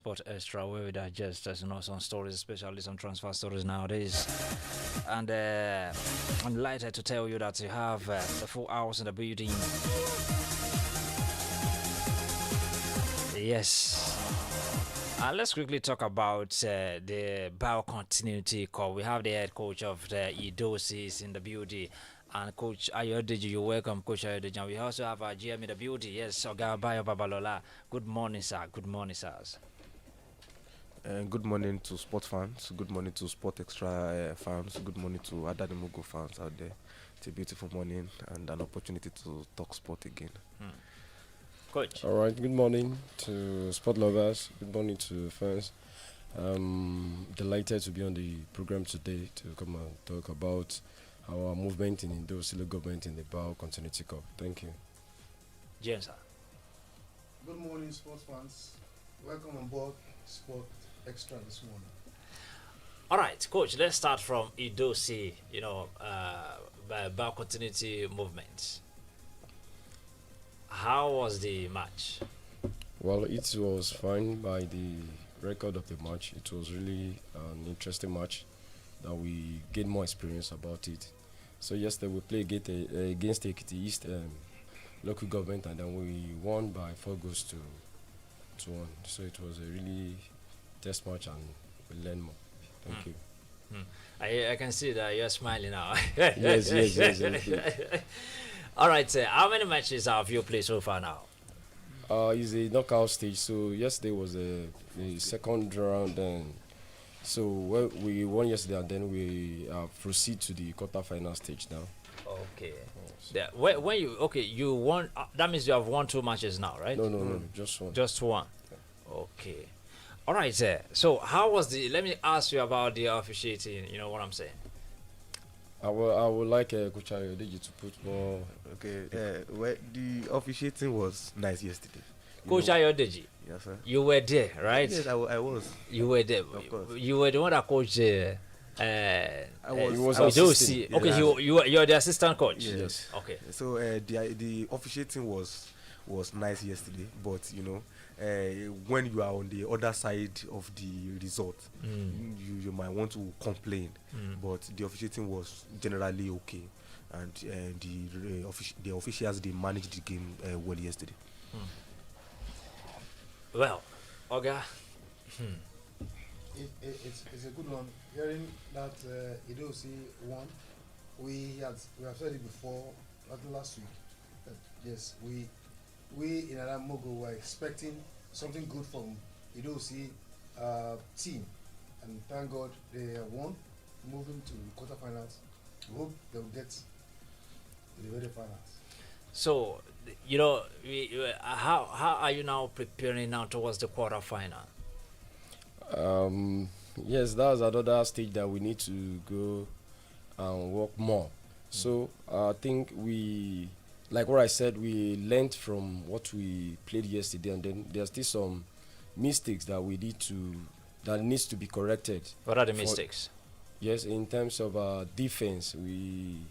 Sport Extra, where we digest, as you know, some stories, especially some transfer stories nowadays. And I'm delighted to tell you that you have the full house in the building. Yes. And let's quickly talk about the biocontinuity call. We have the head coach of the Idosis in the building. And Coach Ayodeji, you're welcome, Coach Ayodeji. And we also have our GM in the building. Yes, Oga Bayo Babalola. Good morning, sir. Good morning, sirs. Good morning to sport fans. Good morning to Sport Extra fans. Good morning to Adamimogo fans out there. It's a beautiful morning and an opportunity to talk sport again. Coach. All right. Good morning to sport lovers. Good morning to fans. Delighted to be on the program today to come and talk about our movement in Indo government in the Bao Continuity Cup. Thank you. James, sir. Good morning, sports fans. Welcome on board Sport Extra this morning. All right, Coach, let's start from Idosi, biocontinuity movement. How was the match? Well, it was fine by the record of the match. It was really an interesting match that we gained more experience about it. So yesterday we played against Ekiti East local government, and then we won by 4 goals to 1. So it was a really test match, and we learned more. Thank you. I can see that you're smiling now. yes. All right, sir. How many matches have you played so far now? It's a knockout stage. So yesterday was the second round, and so we won yesterday, and then we proceed to the quarter-final stage now. Okay. Yeah, when you won. That means you have won 2 matches now, right? No, just one. Just one. Okay. All right, sir. So how was the? Let me ask you about the officiating. You know what I'm saying? I would like Coach Ayodeji to put more. Okay, well, the officiating was nice yesterday. Coach Ayodeji. Yes, sir. You were there, right? Yes, I was. You were there. Of course. You were the one that coached. I was. He was I was assistant. Okay, Yeah. you're the assistant coach. Yes. Okay. So the officiating was nice yesterday, but when you are on the other side of the result, you might want to complain. But the officiating was generally okay, and the officials, they managed the game well yesterday. Well, Oga. It's a good one. Hearing that Idosi won, we have said it before, last week, that yes, we in Adamimogo were expecting something good from Idosi team, and thank God they have won, moving to quarterfinals. We hope they will get to the very finals. So, how are you now preparing now towards the quarterfinal? Yes, that's another stage that we need to go and work more. So I think like what I said, we learned from what we played yesterday, and then there's still some mistakes that that needs to be corrected. What are the mistakes? Yes, in terms of defense, in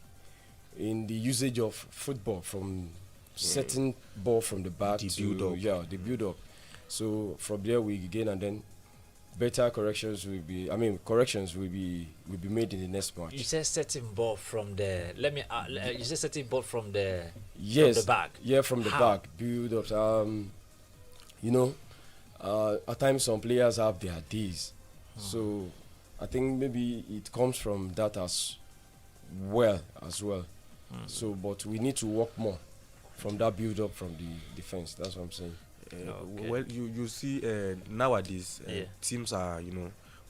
the usage of football from setting ball from the back The build-up. the build up. So from there we gain, and then better corrections will be made in the next match. You said setting ball from the. Let me. You said setting ball from the. Yes. From the back. Yeah, from the How? back. Build up. At times some players have their days. So I think maybe it comes from that as well. So, but we need to work more from that build up from the defense. That's what I'm saying. Okay. Well, you see, nowadays Yeah. teams are,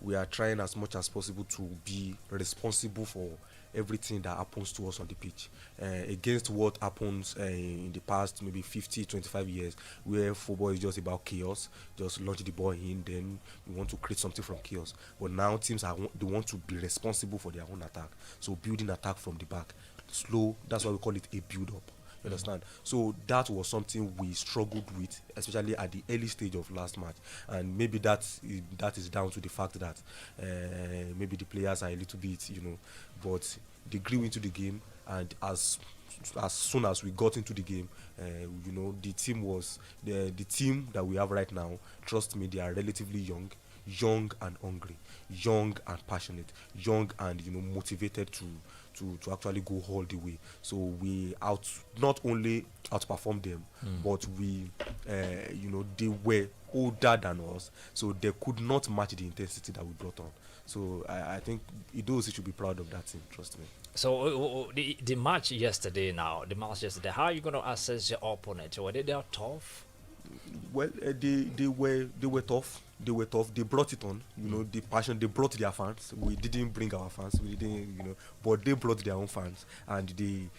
we are trying as much as possible to be responsible for everything that happens to us on the pitch, against what happens in the past maybe 50-25 years, where football is just about chaos. Just launch the ball in, then you want to create something from chaos. But now teams they want to be responsible for their own attack, so building attack from the back, slow. That's why we call it a build up. You understand? So that was something we struggled with, especially at the early stage of last match, and maybe that is down to the fact that maybe the players are a little bit, but they grew into the game, and as as soon as we got into the game, the team was the team that we have right now. Trust me, they are relatively young and hungry, young and passionate, young and motivated to actually go all the way. So we not only outperformed them, but they were older than us, so they could not match the intensity that we brought on. So I think Idosi should be proud of that team. Trust me. So the match yesterday. Now the match yesterday. How are you going to assess your opponent? Were they tough? Well, they were tough. They were tough. They brought it on. The passion. They brought their fans. We didn't bring our fans. We didn't, but they brought their own fans, and they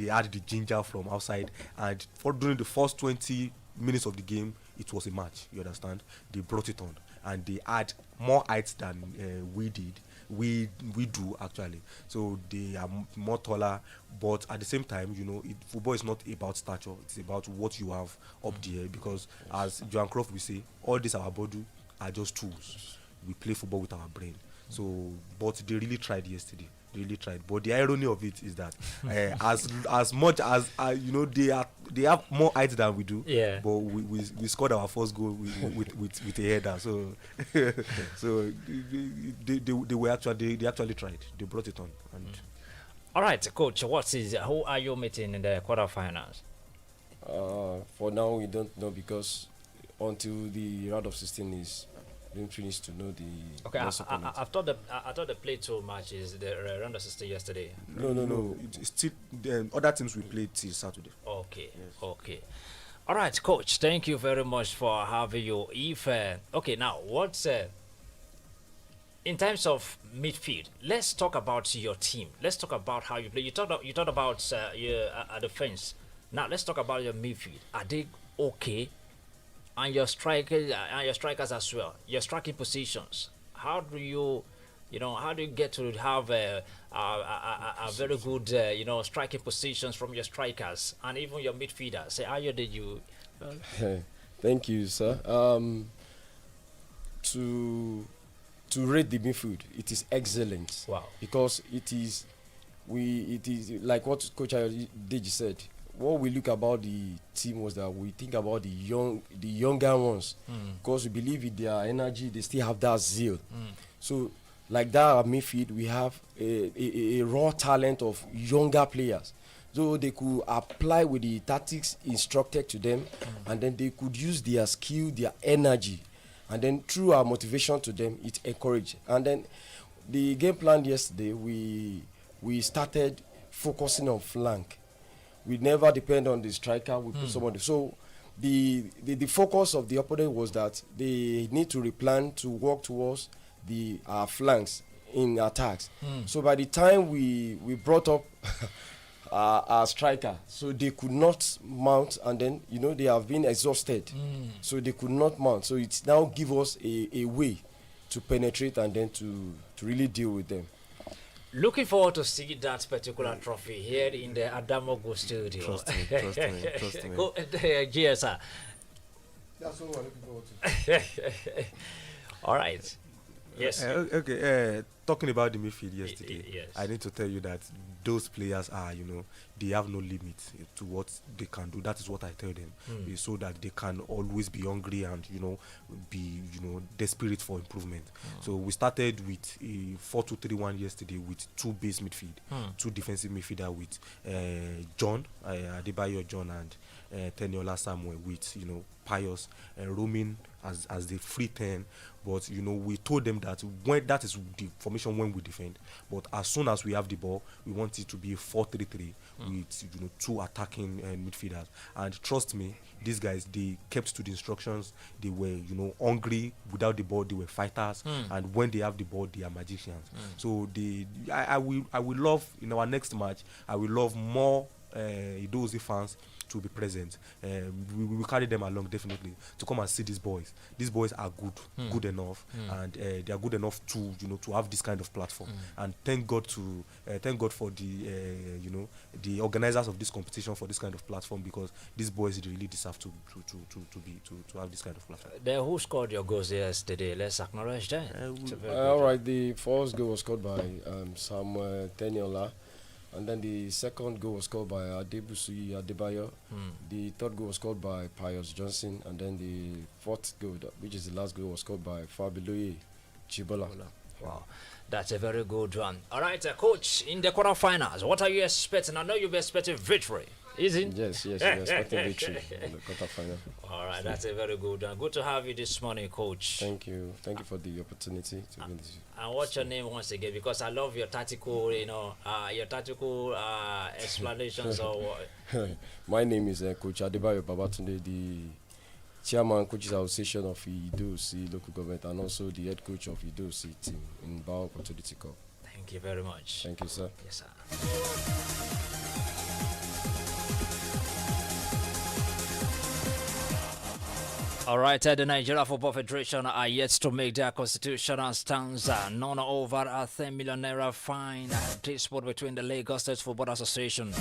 had the ginger from outside. And during the first 20 minutes of the game, it was a match. You understand? They brought it on, and they had more heights than we did. We do actually. So they are more taller, but at the same time, football is not about stature. It's about what you have up there. Because as Johan Cruyff will say, all these our body are just tools. We play football with our brain. So, but they really tried yesterday. They really tried. But the irony of it is that as much as they have more height than we do. Yeah. But we scored our first goal with a header. So so they actually tried. They brought it on. And All right, coach. Who are you meeting in the quarterfinals? For now, we don't know because until the round of 16 is being finished to know the Okay, next opponent. I thought the play two matches the round of 16 yesterday. no. It's still the other teams we played till Saturday. Okay, Yes. okay. All right, coach. Thank you very much for having you. If okay, now what's in terms of midfield? Let's talk about your team. Let's talk about how you play. You talked about your defense. Now let's talk about your midfield. Are they okay? And your strikers as well. Your striking positions. How do you get to have a very good striking positions from your strikers and even your midfielders? Say, how did you? Thank you, sir. To rate the midfield, it is excellent. Wow. Because it is like what Coach Deji said. What we look about the team was that we think about the younger ones, because we believe in their energy, they still have that zeal. So like that at midfield, we have a raw talent of younger players. So they could apply with the tactics instructed to them, and then they could use their skill, their energy, and then through our motivation to them, it encouraged. And then the game plan yesterday, we started focusing on flank. We never depend on the striker. We put somebody. So the focus of the opponent was that they need to replan to work towards our flanks in attacks. So by the time we brought up our striker, so they could not mount, and then they have been exhausted, so they could not mount. So it now give us a way to penetrate and then to really deal with them. Looking forward to see that particular trophy here in the Adamimogo studio. Trust me. Go, GSR. That's what we're looking forward to. All right. Yes. Okay. Talking about the midfield yesterday, yes. I need to tell you that those players are, they have no limit to what they can do. That is what I tell them, so that they can always be hungry and be desperate for improvement. So we started with a 4-2-3-1 yesterday with two base midfield, two defensive midfielder with John Adebayo John and Teniola Samuel with Pius roaming as the free 10. But we told them that when that is the formation when we defend, but as soon as we have the ball, we want it to be a 4-3-3 with two attacking midfielders. And trust me, these guys, they kept to the instructions. They were hungry. Without the ball, they were fighters, and when they have the ball, they are magicians. So I will love in our next match. I will love more those fans to be present. We will carry them along definitely to come and see these boys. These boys are good enough, and they are good enough to to have this kind of platform. And thank God for the organizers of this competition for this kind of platform, because these boys really deserve to have this kind of platform. Then who scored your goals yesterday? Let's acknowledge that. All right, the first goal was scored by Samuel Teniola, And then the second goal was scored by Adebusuyi Adebayo. The third goal was scored by Pius Johnson. And then the fourth goal, which is the last goal, was scored by Fabiloye Chibola. Wow, that's a very good one. All right, coach, in the quarterfinals, what are you expecting? I know you'll be expecting victory, isn't it? Yes, we're expecting victory in the quarterfinal. All right, that's a very good one. Good to have you this morning, coach. Thank you for the opportunity to win this. And what's your name once again? Because I love your tactical, explanations. Or My name is Coach Adebayo Babatunde, the Chairman Coaches Association of Idosi Local Government, and also the head coach of Idosi team in Bao Opportunity Cup. thank you very much. Thank you, sir. Yes, sir. All right, the Nigeria Football Federation are yet to make their constitutional stance. None over a 10 million naira fine dispute between the Lagos State Football Association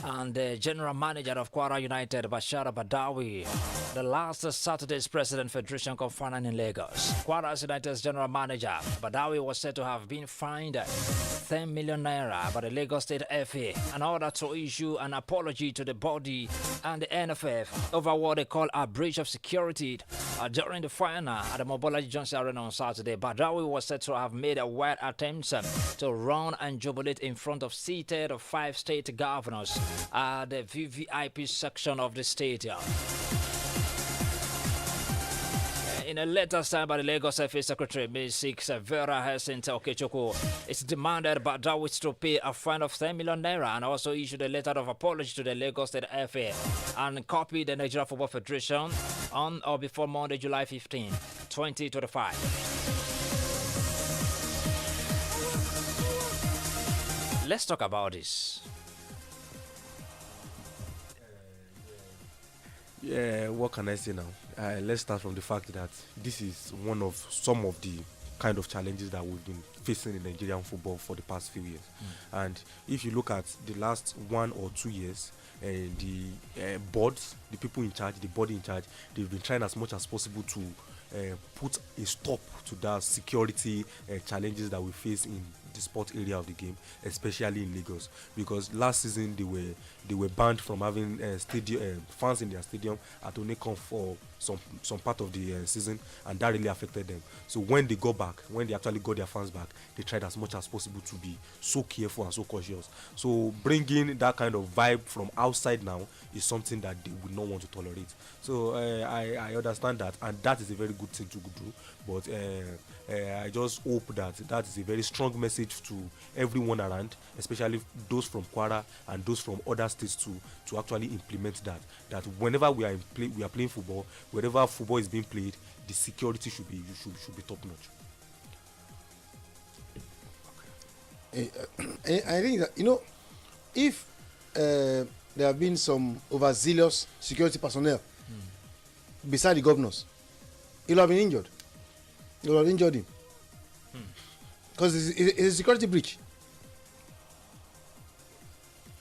and the general manager of Kwara United, Bashar Badawi. The last Saturday's President Federation conference in Lagos. Kwara United's general manager, Badawi, was said to have been fined 10 million naira by the Lagos State FA in order to issue an apology to the body and the NFF over what they call a breach of security during the final at the Mobolaji Johnson Arena on Saturday. Badawi was said to have made a wild attempt to run and jubilate in front of seated 5 state governors at the VVIP section of the stadium. In a letter signed by the Lagos FA Secretary, Ms. 6 Vera Hesenta Okechukwu, it's demanded Badawi to pay a fine of 10 million naira and also issued a letter of apology to the Lagos State FA and copied the Nigeria Football Federation on or before Monday, July 15, 2025. Let's talk about this. Yeah, what can I say now? Let's start from the fact that this is one of some of the kind of challenges that we've been facing in Nigerian football for the past few years. And if you look at the last 1 or 2 years, the boards, the people in charge, the body in charge, they've been trying as much as possible to put a stop to the security challenges that we face in the sport area of the game, especially in Lagos, because last season they were banned from having stadium fans in their stadium at Onecon for some part of the season, and that really affected them. So when they actually got their fans back, they tried as much as possible to be so careful and so cautious. So bringing that kind of vibe from outside now is something that they would not want to tolerate. So I understand that, and that is a very good thing to do. But I just hope that is a very strong message to everyone around, especially those from Kwara and those from other states to actually implement that. That whenever we are playing football, wherever football is being played, the security should be top notch. I think that, if there have been some overzealous security personnel beside the governors, he'll have been injured. He'll have injured him. Because it's a security breach.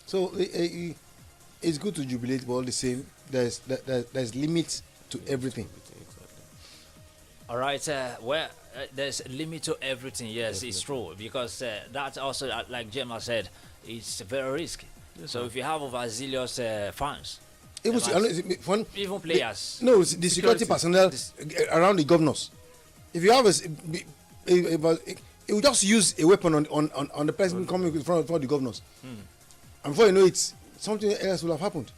So it's good to jubilate, but all the same, there's limits to everything. All right, there's a limit to everything. Yes, it's true, because that also, like Gemma said, it's very risky. Yes, so if you have overzealous fans, even players, the security personnel around the governors, if you have it will just use a weapon on the person coming in front of the governors, and before you know it, something else will have happened.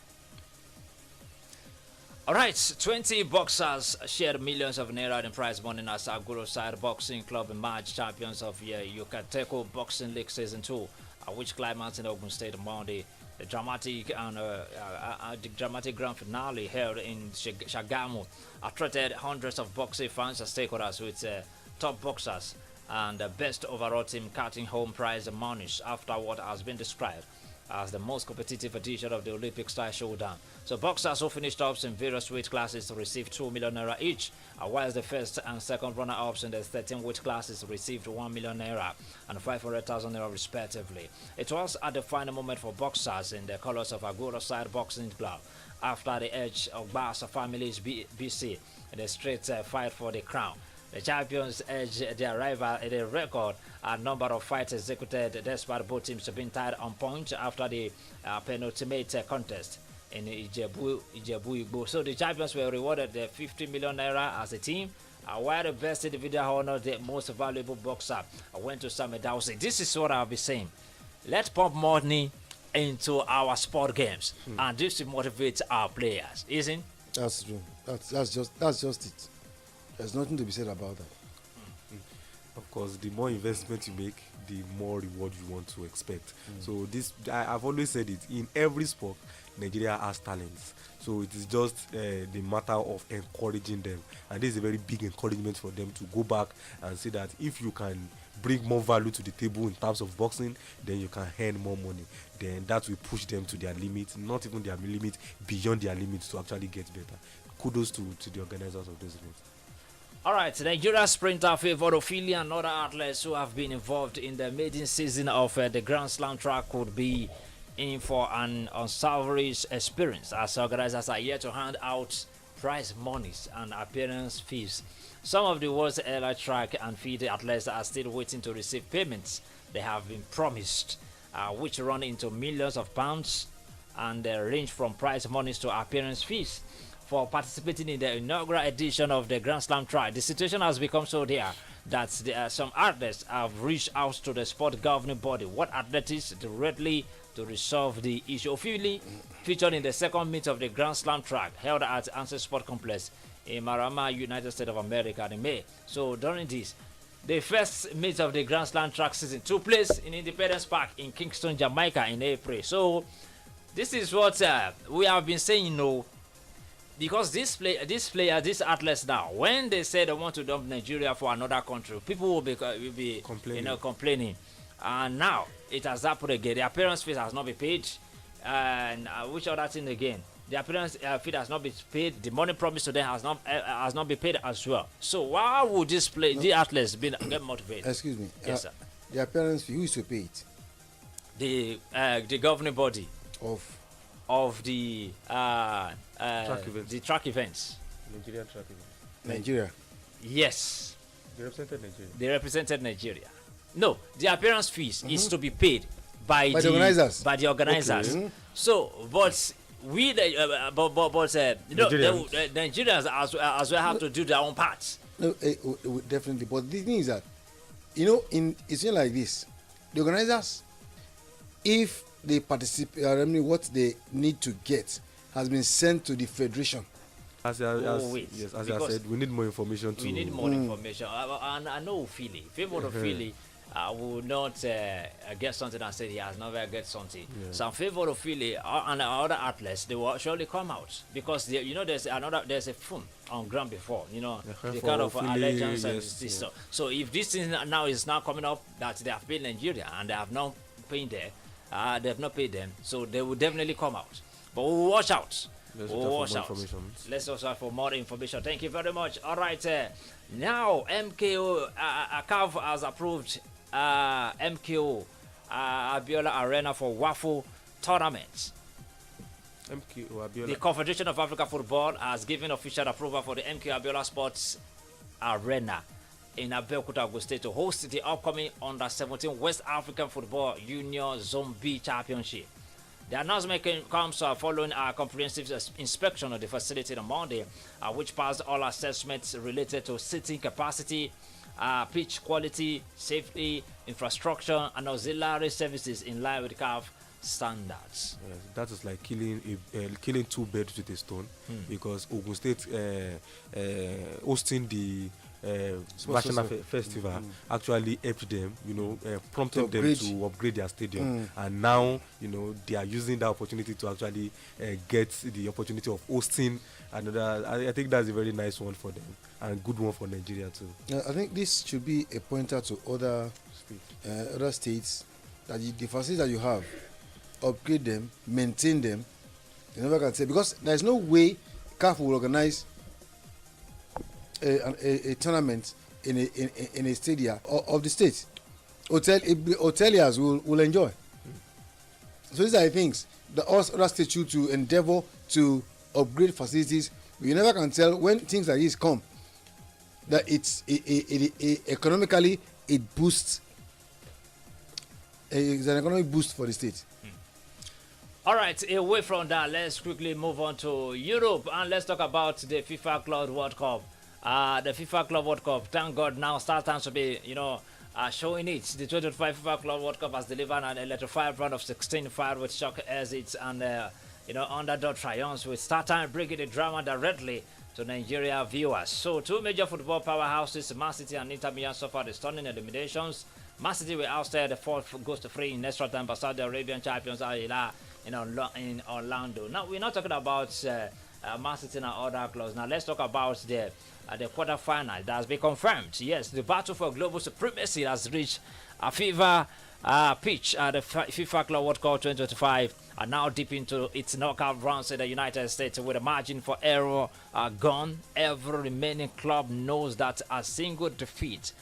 All right, 20 boxers shared millions of naira in prize money as Aguro Side Boxing Club emerged champions of Yucateko Boxing League Season 2, which climaxed in Ogun State Monday. The dramatic grand finale held in Shagamu attracted hundreds of boxing fans and stakeholders, with top boxers and the best overall team cutting home prize monies after what has been described as the most competitive edition of the Olympic style showdown. So boxers who finished tops in various weight classes received 2 million naira each, whilst the first and second runner-ups in the 13 weight classes received 1 million naira and 500,000 naira respectively. It was at the final moment for boxers in the colors of Aguro Side Boxing Club after the edge of Basa Families BC in the straight fight for the crown. The champions edged their rival in a record number of fights executed, despite both teams being tied on points after the penultimate contest in Ijebu Igbo. So the champions were rewarded the 50 million naira as a team, while the best individual honor, the most valuable boxer, went to Sam Dawson. This is what I'll be saying. Let's pump money into our sport games, and this will motivate our players, isn't? That's true. That's just it. There's nothing to be said about that. Of course, the more investment you make, the more reward you want to expect. So I've always said it, in every sport, Nigeria has talents. So it is just the matter of encouraging them, and this is a very big encouragement for them to go back and say that if you can bring more value to the table in terms of boxing, then you can earn more money. Then that will push them to their limit, not even their limit, beyond their limits to actually get better. Kudos to the organizers of those events. All right, Nigeria sprinter favored Ophelia and other athletes who have been involved in the maiden season of the Grand Slam track could be in for an unsavory experience, as organizers are yet to hand out prize monies and appearance fees. Some of the world's elite track and field athletes are still waiting to receive payments they have been promised, which run into millions of pounds and range from prize monies to appearance fees. For participating in the inaugural edition of the Grand Slam track, the situation has become so dire that some athletes have reached out to the sport governing body, World Athletics, directly to resolve the issue. Officially featured in the second meet of the Grand Slam track held at Answer Sport Complex in Marama, United States of America in May. So during this, the first meet of the Grand Slam track season took place in Independence Park in Kingston, Jamaica in April. So this is what we have been saying, because these athletes now, when they say they want to dump Nigeria for another country, people will be complaining. And now it has happened again. The appearance fee has not been paid, and which other thing again? The appearance fee has not been paid. The money promised to them has not been paid as well. So why would the athletes get motivated? Excuse me. Yes, sir. The appearance fee, who is to pay it? The governing body of the track events. Nigeria track event. Nigeria. Yes. They represented Nigeria. No, the appearance fees is to be paid by the organizers. By the organizers. Okay. So, but we, Nigerians as well have to do their own parts. No, definitely. But the thing is that, it's not like this. The organizers, if they participate, what they need to get has been sent to the federation. As I said, we need more information. We need more information. I know Philly. Favor of Philly will not get something and say he has never get something. Yeah. Some favor of Philly and other athletes, they will surely come out because there's a film on ground before, the kind of allegiance and this. So if this thing now is now coming up that they have paid Nigeria and they have not paid them, they have not paid them, so they will definitely come out. But we'll watch out. Let's watch out for more information. Thank you very much. All right, now MKO CAF has approved MKO Abiola Arena for Waffle tournament. MKO Abiola. The Confederation of African Football has given official approval for the MKO Abiola Sports Arena in Abeokuta, Ogun State to host the upcoming Under-17 West African Football Union Zone B Championship. The announcement comes following a comprehensive inspection of the facility on Monday, which passed all assessments related to seating capacity, pitch quality, safety, infrastructure, and auxiliary services in line with CAF standards. Yes, that is like killing two birds with a stone, because Ogun State hosting the National Festival actually helped them, prompted them to upgrade their stadium, and now they are using that opportunity to actually get the opportunity of hosting another. I think that's a very nice one for them and a good one for Nigeria too. I think this should be a pointer to other states that the facilities that you have, upgrade them, maintain them. You never can say, because there's no way CAF will organize a tournament in a stadium of the state. Hoteliers will enjoy. So these are the things the other states should to endeavor to upgrade facilities. You never can tell when things like this come. that economically it boosts. It's an economic boost for the state. All right, away from that, let's quickly move on to Europe and let's talk about the FIFA Club World Cup. The FIFA Club World Cup, thank God now starts time to be, showing it. The 2025 FIFA Club World Cup has delivered an electrifying round of 16 fired with shock exits and, underdog triumphs with start time bringing the drama directly to Nigeria viewers. So, two major football powerhouses, Man City and Inter Milan, suffered the stunning eliminations. Man City will ousted the fourth goes to free in extra time by Saudi Arabian champions Al Hilal in Orlando. Now we're not talking about Man City and other clubs. Now let's talk about the quarterfinal that has been confirmed. Yes, the battle for global supremacy has reached a fever pitch at the FIFA Club World Cup 2025 are now deep into its knockout rounds in the United States with a margin for error gone. Every remaining club knows that a single defeat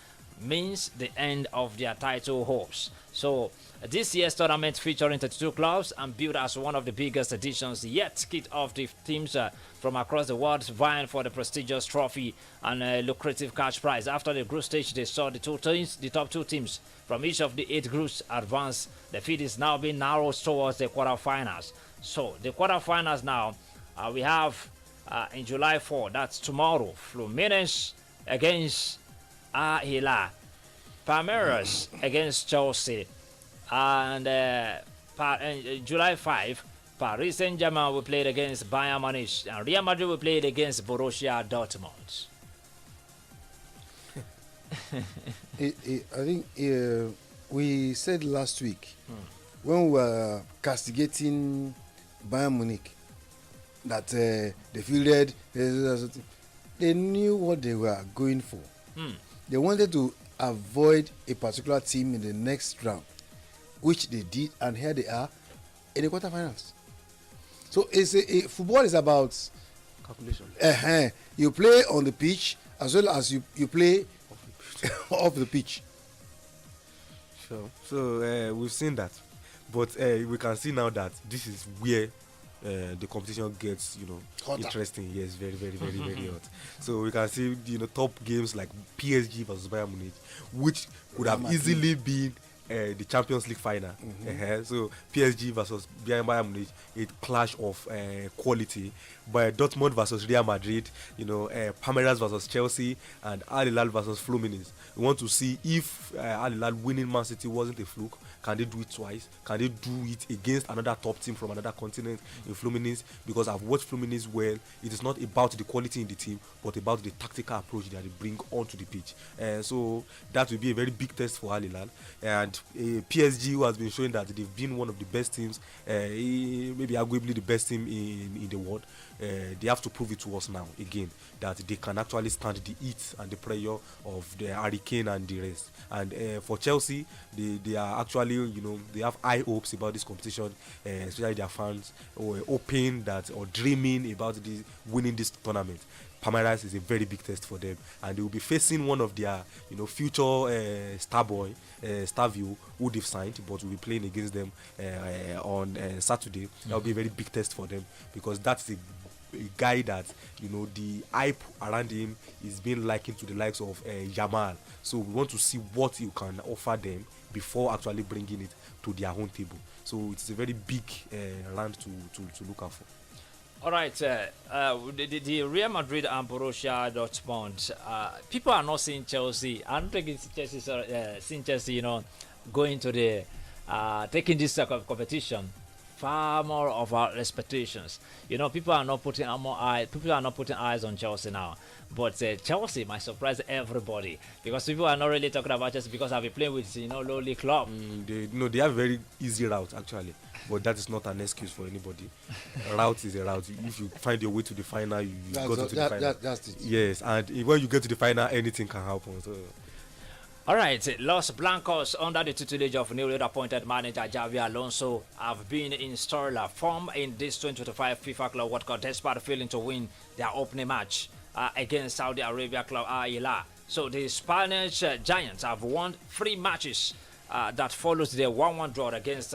means the end of their title hopes. So this year's tournament featuring 32 clubs and billed as one of the biggest editions yet kicked off the teams from across the world vying for the prestigious trophy and lucrative cash prize. After the group stage, they saw the top two teams from each of the 8 groups advance. The field is now being narrowed towards the quarterfinals. So the quarterfinals now, we have in July 4, that's tomorrow, Fluminense against Al Hilal, Palmeiras against Chelsea, and July 5, Paris Saint-Germain will play against Bayern Munich, and Real Madrid will play against Borussia Dortmund. I think we said last week when we were castigating Bayern Munich that they fielded, they knew what they were going for. They wanted to avoid a particular team in the next round, which they did, and here they are in the quarterfinals. So football is about Calculation. You play on the pitch as well as you play off the pitch. Sure. So we've seen that, but we can see now that this is where the competition gets, Hotter. interesting. Yes, very, very, very, very hot. So we can see, top games like PSG versus Bayern Munich, which could have easily been the Champions League final. So PSG versus Bayern Munich, a clash of quality. But Dortmund versus Real Madrid, Palmeiras versus Chelsea, and Al Hilal versus Fluminense. We want to see if Al Hilal winning Man City wasn't a fluke. Can they do it twice? Can they do it against another top team from another continent in Fluminense? Because I've watched Fluminense well. It is not about the quality in the team, but about the tactical approach that they bring onto the pitch. So that will be a very big test for Al Hilal. And PSG, who has been showing that they've been one of the best teams, maybe arguably the best team in the world, they have to prove it to us now again that they can actually stand the heat and the pressure of the hurricane and the rest. And for Chelsea, they are actually, they have high hopes about this competition, especially their fans hoping that or dreaming about winning this tournament. Palmeiras is a very big test for them, and they will be facing one of their future star view who they've signed, but will be playing against them on Saturday. That will be a very big test for them, because that's a guy that the hype around him is being likened to the likes of Yamal. So we want to see what you can offer them before actually bringing it to their own table. So it's a very big round to look out for. All right, the Real Madrid and Borussia Dortmund. People are not seeing Chelsea. I don't think it's seeing Chelsea, going to the taking this competition far more of our expectations. People are not putting eyes on Chelsea now. But Chelsea might surprise everybody, because people are not really talking about Chelsea because I've been playing with lowly club. They have a very easy route actually, but that is not an excuse for anybody. Route is a route. If you find your way to the final, you go to the final. That's it. Yes, and when you get to the final, anything can happen. So. All right, Los Blancos, under the tutelage of newly appointed manager Javi Alonso, have been in stellar form in this 2025 FIFA Club World Cup, despite failing to win their opening match against Saudi Arabia club Al Hilal. So the Spanish Giants have won 3 matches that follows their 1-1 draw against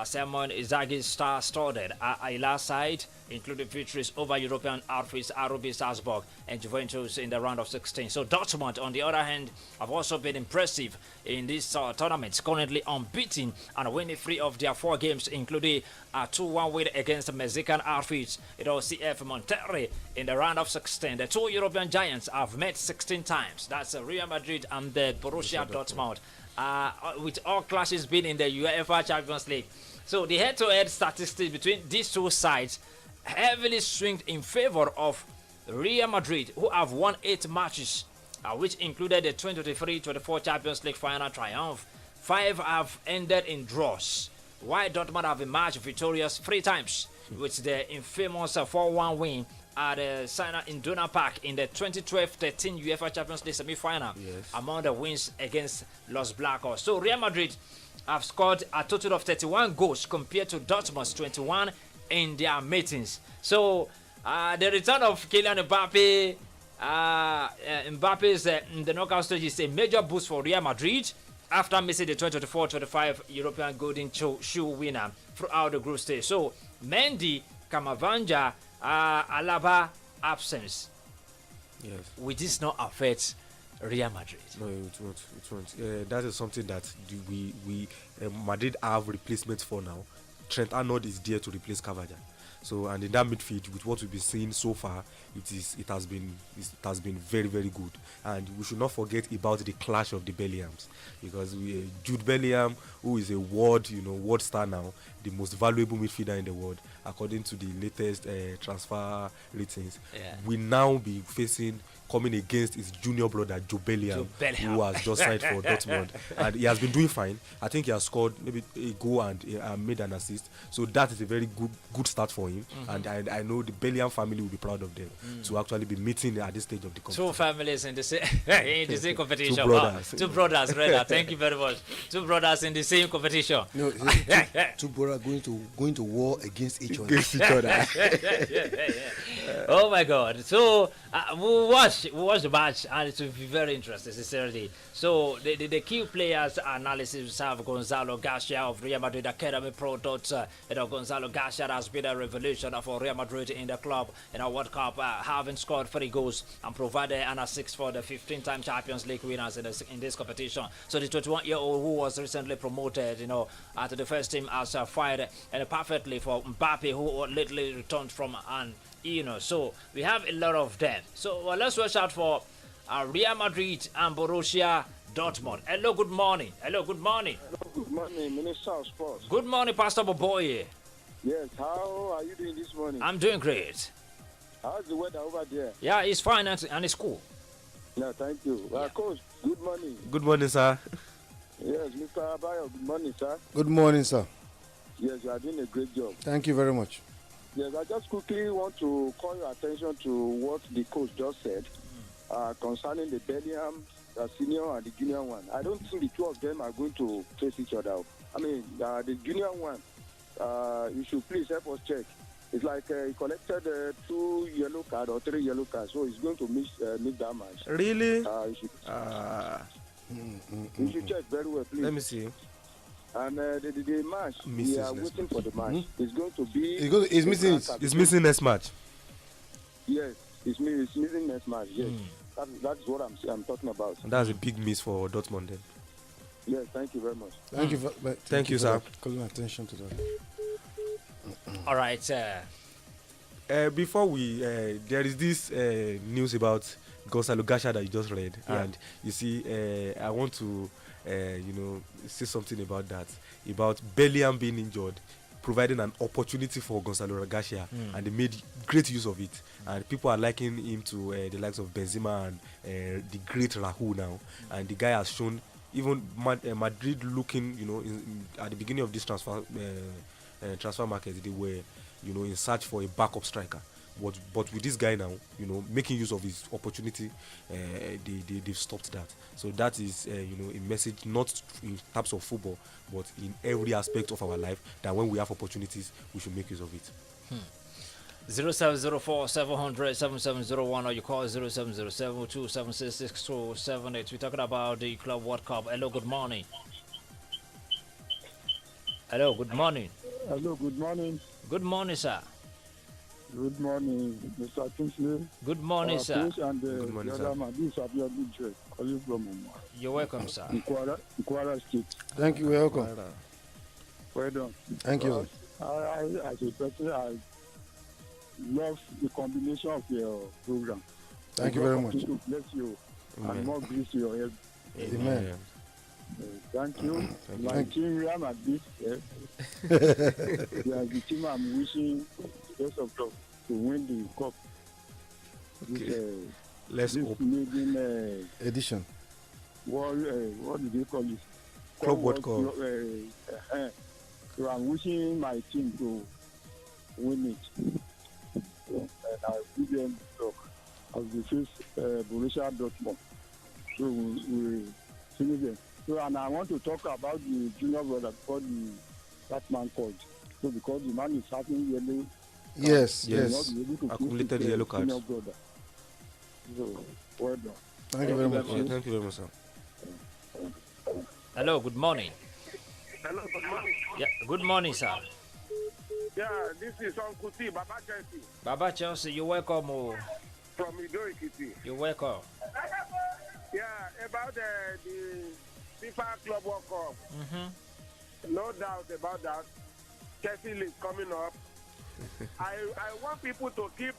Simon Inzaghi's star-studded Al Hilal side. including victories over European outfits RB Salzburg and Juventus in the round of 16. So Dortmund, on the other hand, have also been impressive in this tournament, currently unbeaten and winning 3 of their 4 games, including a 2-1 win against Mexican outfits, CF Monterrey in the round of 16. The 2 European giants have met 16 times. That's Real Madrid and the Borussia Dortmund. With all clashes being in the UEFA Champions League. So the head-to-head statistics between these two sides heavily swing in favor of Real Madrid, who have won 8 matches, which included the 2023-24 Champions League final triumph. 5 have ended in draws, while Dortmund have emerged victorious 3 times, with the infamous 4-1 win at Siena Iduna Park in the 2012-13 UEFA Champions League semi-final, among the wins against Los Blancos. So Real Madrid have scored a total of 31 goals compared to Dortmund's 21 in their meetings. So the return of Kylian Mbappe, Mbappe's in the knockout stage is a major boost for Real Madrid after missing the 2024-25 European Golden Shoe winner throughout the group stage. So Mendy, Camavinga, Alaba absence. Yes. Will this not affect Real Madrid? No, it won't. It won't. That is something that we Madrid have replacements for now. Trent Arnold is there to replace Cavaja. So, and in that midfield, with what we've been seeing so far, it has been very, very good. And we should not forget about the clash of the Bellinghams, because Jude Bellingham, who is a world star now, the most valuable midfielder in the world, according to the latest transfer ratings, will now be coming against his junior brother Joe Bellingham, who has just signed for Dortmund, and he has been doing fine. I think he has scored maybe a goal and made an assist, so that is a very good start for him. And I know the Bellingham family will be proud of them to actually be meeting at this stage of the competition. 2 families in the same competition. 2 brothers. 2 brothers, rather. Thank you very much. 2 brothers in the same competition. No, two brothers going to war against each other. Oh my God! So we'll watch the match, and it will be very interesting, sincerely. So the key players analysis have Gonzalo Garcia of Real Madrid Academy product. Gonzalo Garcia has been a revolution for Real Madrid in the club in a World Cup, having scored 3 goals and provided an assist for the 15-time Champions League winners in this competition. So the 21-year-old who was recently promoted, to the first team, has fired perfectly for Mbappe, who lately returned from an so we have a lot of them. So let's watch out for Real Madrid and Borussia Dortmund. Hello, good morning. Hello, good morning, Minister of Sports. Good morning, Pastor Boboye. Yes, how are you doing this morning? I'm doing great. How's the weather over there? Yeah, it's fine and it's cool. Yeah, thank you. Coach, good morning. Good morning, sir. Yes, Mr. Abayo, good morning, sir. Good morning, sir. Yes, you are doing a great job. Thank you very much. Yes, I just quickly want to call your attention to what the coach just said concerning the Bellingham, the senior and the junior one. I don't think the 2 of them are going to face each other. I mean, the junior one, you should please help us check. It's like he collected 2 yellow cards or 3 yellow cards, so he's going to miss that match. Really? You should check very well, please. Let me see. And the match, we are waiting for the match. It's going to be... He's missing it. He's missing next match. Yes, it's missing next match, yes. That's what I'm talking about. And that's a big miss for Dortmund then. Yes, thank you very much. Thank you, sir. Calling attention to that. All right. Before there is this news about Gonzalo Garcia that you just read, and you see, I want to, say something about that, about Bellingham being injured, providing an opportunity for Gonzalo Garcia, and they made great use of it. And people are likening him to the likes of Benzema and the great Rahul now. And the guy has shown, even Madrid looking, at the beginning of this transfer market, they were, in search for a backup striker. But with this guy now, making use of his opportunity, they've stopped that. So that is, a message not in terms of football, but in every aspect of our life, that when we have opportunities, we should make use of it. 0704 700 7701, or you call 0707 276 We're talking about the Club World Cup. Hello, good morning. Hello, good morning. Hello, good morning. Good morning, sir. Good morning, Mr. Kingsley. Good morning, sir. Coach and Good morning, the sir. other man. This is Abiodun Joy, calling from You're welcome, sir. Kwara State. Thank you. Welcome. Well done. Thank you. As a person, I love the combination of your program. Thank you very much. To bless you Amen. and more grace to your head. Amen. Thank you. Thank My team Real Madrid, they are the team I'm wishing best of luck to win the cup. Let's This hope. maiden Edition. world, what do they call it? Club World Cup. So I'm wishing my team to win it. And I give them luck as we face Borussia Dortmund. So we finish them. So and I want to talk about the junior brother before that man called. So because the man is having yellow. Yes, he will yes. not be able to Accumulated keep yellow his junior cards. brother. So well done. Thank you very much. Yeah, thank you very much, sir. Hello, good morning. Hello, good morning. Yeah, good morning, sir. Yeah, this is Uncle T, Baba Chelsea Baba Chelsea, you're welcome. Oh. from Ido Ekiti. You're welcome. Yeah, about the FIFA Club World Cup. No doubt about that. Chelsea is coming up. I want people to keep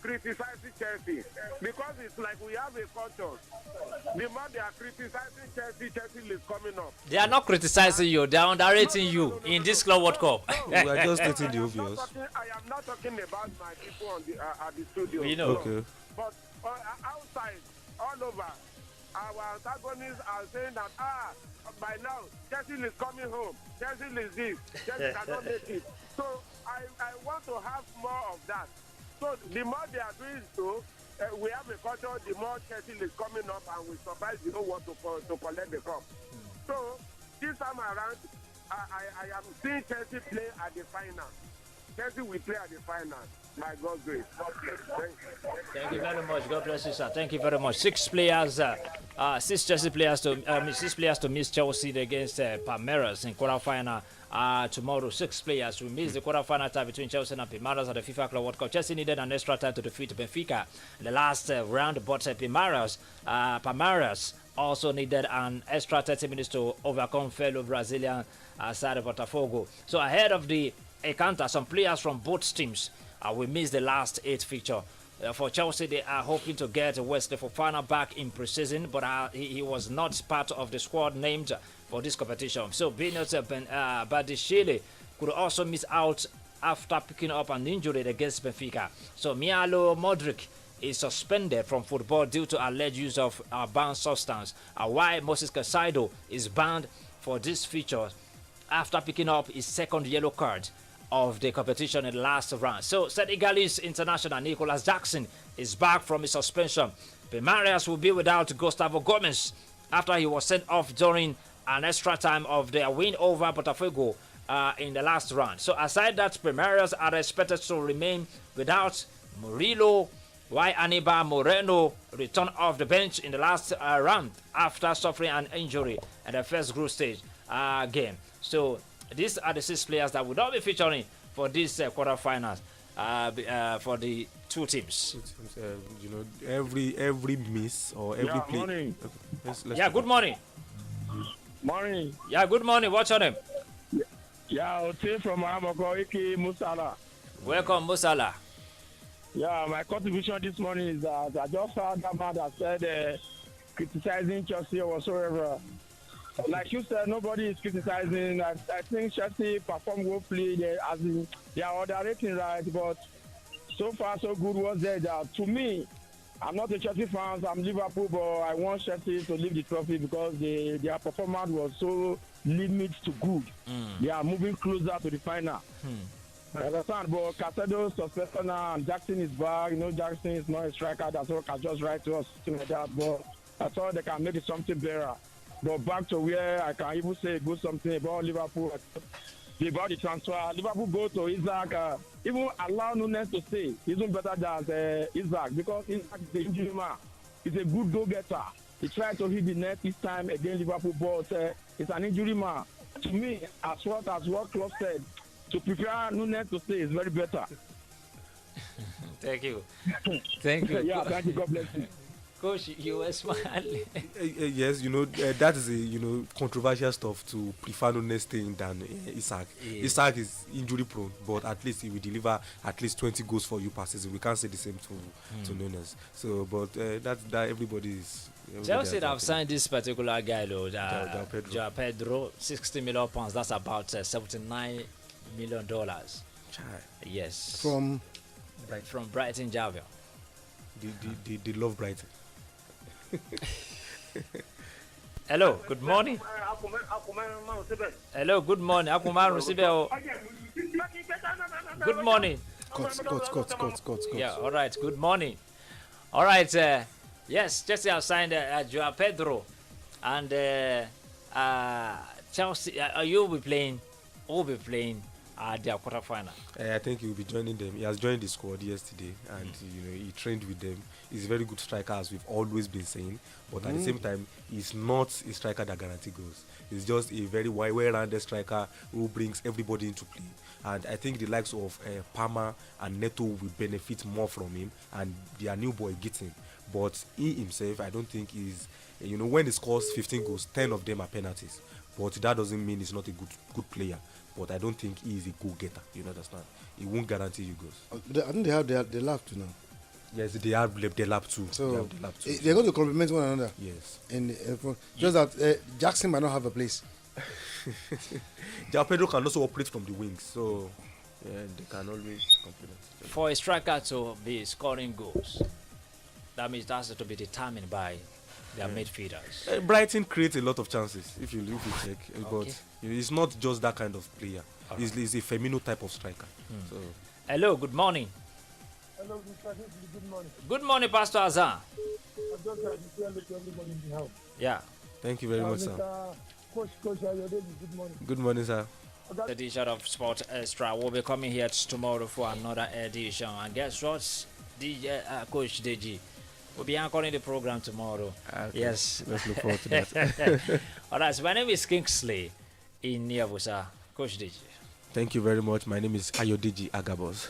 criticizing Chelsea because it's like we have a culture. The more they are criticizing Chelsea, Chelsea is coming up. They are not criticizing you, they are underrating you in this Club World Cup. We are just stating the I am obvious. I am not talking about my people on the at the studio. We know. Okay. But outside, all over, our antagonists are saying that by now Chelsea is coming home. Chelsea is this. Chelsea cannot make it. So I want to have more of that. So the more they are doing so, we have a culture. The more Chelsea is coming up, and we surprise the whole world to collect the cup. So this time around, I am seeing Chelsea play at the final. Chelsea will play at the final. By God's grace. Thank you very much. God bless you, sir. Thank you very much. Six players, six Chelsea players to miss Chelsea against Palmeiras in quarterfinal. Tomorrow, 6 players will miss the quarterfinal tie between Chelsea and Palmeiras at the FIFA Club World Cup. Chelsea needed an extra time to defeat Benfica in the last round, but Palmeiras also needed an extra 30 minutes to overcome fellow Brazilian side of Botafogo. So ahead of the encounter, some players from both teams will miss the last 8 fixture. For Chelsea, they are hoping to get Wesley Fofana back in pre-season, but he was not part of the squad named for this competition. So Benito Badishile could also miss out after picking up an injury against Benfica. So Mialo Modric is suspended from football due to alleged use of banned substance. While Moses Casado is banned for this feature after picking up his second yellow card of the competition in the last round. So Senegalese international Nicolas Jackson is back from his suspension. Palmeiras will be without Gustavo Gomes after he was sent off during an extra time of their win over Botafogo in the last round. So aside that, Palmeiras are expected to remain without Murillo, while Aníbal Moreno returned off the bench in the last round after suffering an injury at the first group stage game. So these are the 6 players that will not be featuring for this quarterfinals for the 2 teams. You know, every miss or every play. Morning. Let's Yeah, good morning. Morning. Yeah, good morning. What's your name? Yeah, Ote from Adamimogo, aka Musala. Welcome, Musala. Yeah, my contribution this morning is that I just heard that man that said criticizing Chelsea or whatsoever. Like you said, nobody is criticizing. I think Chelsea performed woefully. They are underrating, right? But so far, so good was there that to me, I'm not a Chelsea fan. I'm Liverpool, but I want Chelsea to leave the trophy because their performance was so limit to good. They are moving closer to the final. I understand, but Casado's suspension now, and Jackson is back. You know, Jackson is not a striker. That's all can just write to us, something like that. But I thought they can make it something better. But back to where I can even say good something about Liverpool. About the transfer, Liverpool go to Isaac. Even allow Nunes to stay. Even better than Isaac because Isaac is the injury man. He's a good go-getter. He tried to hit the net this time against Liverpool, but it's an injury man. To me, as what Klopp said, to prefer Nunes to stay is very better. Thank you. Thank you. Yeah, thank you. God bless you. Coach, you were smiling. Yes, that is a controversial stuff to prefer Nunes staying than Isaac. Yeah. Isaac is injury prone, but at least he will deliver at least 20 goals for you per season. We can't say the same to Nunes. So, but that everybody is. Chelsea has have that. signed this particular guy, though, Joao Pedro. Joao Pedro, 60 million pounds. That's about $79 million. Chai. Yes. From From Brighton Javier. They love Brighton. Hello, good morning. Hello, good morning. Akumaru Sibeo. Good morning. cut. Yeah, all right, good morning. All right, yes, Chelsea have signed Joao Pedro. And Chelsea, you will be playing their quarterfinal. I think he will be joining them. He has joined the squad yesterday, and he trained with them. He's a very good striker, as we've always been saying. But at the same time, he's not a striker that guarantees goals. He's just a very well-rounded striker who brings everybody into play. And I think the likes of Palmer and Neto will benefit more from him, and their new boy gets him. But he himself, I don't think he's, when he scores 15 goals, 10 of them are penalties. But that doesn't mean he's not a good player. But I don't think he is a goal-getter. You understand? He won't guarantee you goals. I think they have their lap too now. Yes, they have their lap too. So they're going to complement one another. Yes. Just that Jackson might not have a place. Joao Pedro can also operate from the wings, so they can always complement. For a striker to be scoring goals, that means that's to be determined by their midfielders. Brighton creates a lot of chances if you check, Okay. but he's not just that kind of player. He's a Firmino type of striker. So Hello, good morning. Hello, Mr. Kingsley, good morning. Good morning, Pastor Azan. I'm just trying to say hello to everybody in the house. Yeah. thank you very much, sir. Mr. Coach Ayodele, good morning. Good morning, sir. Edition of Sport Extra will be coming here tomorrow for another edition. And guess what? DJ, Coach DG will be anchoring the program tomorrow. Okay. Yes. Let's look forward to that. All right, so my name is Kingsley Iniovosa. Coach DG. Thank you very much. My name is Ayodeji Agabos.